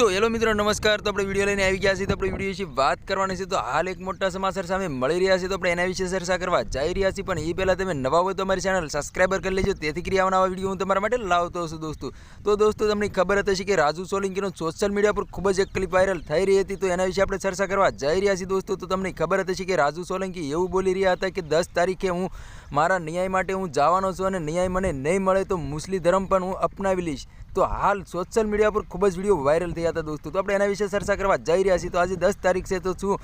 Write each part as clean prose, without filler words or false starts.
तो हेलो मित्रों नमस्कार। तो अपने वीडियो लઈને આવી ગયા છે તો આપણે વિડિયો વિશે વાત કરવાની છે। તો હાલ એક મોટા સમાચાર સામે મળી રહ્યા છે તો આપણે એના વિશે ચર્ચા કરવા જઈ રહ્યા છીએ। પણ એ પહેલા તમે નવા હોય તો અમારી ચેનલ સબસ્ક્રાઇબર કરી લેજો, તેથી કરી આવનારા વિડિયો હું તમારા માટે લાવતો છું દોસ્તો। તો દોસ્તો તમને ખબર હશે કે રાજુ સોલંકીનો સોશિયલ મીડિયા પર ખૂબ જ એક ક્લિપ વાયરલ થઈ રહી હતી, તો એના વિશે આપણે ચર્ચા કરવા જઈ રહ્યા છીએ દોસ્તો। તો તમને ખબર હશે કે રાજુ સોલંકી એવું બોલી રહ્યા હતા કે 10 તારીખે હું મારા ન્યાય માટે હું જવાનો છું અને ન્યાય મને નહીં મળે તો મુસ્લિમ ધર્મ પણ હું અપનાવી લઈશ। तो हाल सोशल मीडिया पर खूब वीडियो वायरल थया था दोस्तों। तो अपने एना विषय चर्चा करवा जई रह्या छीए। तो आज 10 तारीख से तो शू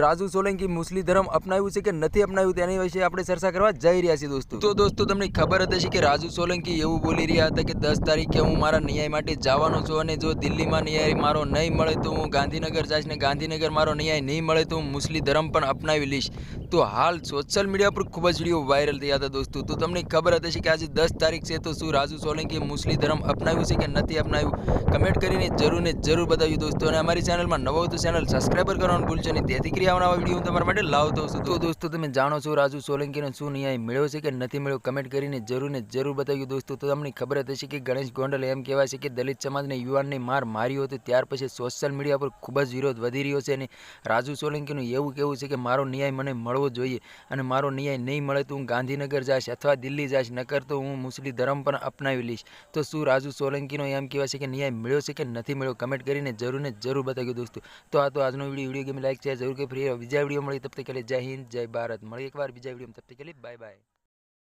राजू सोलंकी मुस्लिम धर्म अपनाव्યું છે કે નથી અપનાવ્યું તેની વિશે આપણે ચર્ચા કરવા જઈ રહ્યા છીએ દોસ્તો। તો દોસ્તો તમને ખબર હશે કે રાજુ સોલંકી એવું બોલી રહ્યા હતા કે 10 તારીખે હું મારા ન્યાય માટે જવાનો છું અને જો દિલ્હીમાં ન્યાય મારો નહીં મળે તો હું ગાંધીનગર જઈશ ને ગાંધીનગર મારો ન્યાય નહીં મળે તો હું મુસ્લિમ ધર્મ પણ અપનાવી લઈશ। તો હાલ સોશિયલ મીડિયા પર ખૂબ જ વિડીયો વાયરલ થયા હતા દોસ્તો। તો તમને ખબર હશે કે આજે 10 તારીખ છે તો શું રાજુ સોલંકી મુસ્લિમ ધર્મ અપનાવ્યું છે કે નથી અપનાવ્યું, કમેન્ટ કરીને જરૂર બતાવ્યું દોસ્તો। અને અમારી ચેનલમાં નવો હોય તો ચેનલ સબસ્ક્રાઇબર કરવાનું ભૂલશો નહીં, તેથી આવનારા વિડીયો હું તમારા માટે લાવતો છું। તો દોસ્તો તમે જાણો છો રાજુ સોલંકીને શું ન્યાય મળ્યો છે કે નથી મળ્યો, કમેન્ટ કરીને જરૂર બતાવ્યું દોસ્તો। તો તમને ખબર હશે કે ગણેશ ગોંડલ એમ કહેવાય છે કે દલિત સમાજને યુવાનને માર્યો હતો, ત્યાર પછી સોશિયલ મીડિયા પર ખૂબ જ વિરોધ વધી રહ્યો છે અને રાજુ સોલંકીનું એવું કહેવું છે કે મારો ન્યાય મને મળવો જોઈએ અને મારો ન્યાય નહીં મળે તો હું ગાંધીનગર જઈશ અથવા દિલ્હી જઈશ, નકર તો હું મુસ્લિમ ધર્મ પણ અપનાવી લઈશ। તો શું રાજુ સોલંકીનો એમ કહેવાય છે કે ન્યાય મળ્યો છે કે નથી મળ્યો, કમેન્ટ કરીને જરૂર બતાવ્યું દોસ્તો। તો આ તો આજનો વિડીયો ગમે લાઈક શેર જરૂર કે ફ્રી બીજા वीडियो मળી तब तक के लिए जय हिंद जय भारत। मળી एक बार बीजा वीडियो में तब तक के लिए बाय बाय।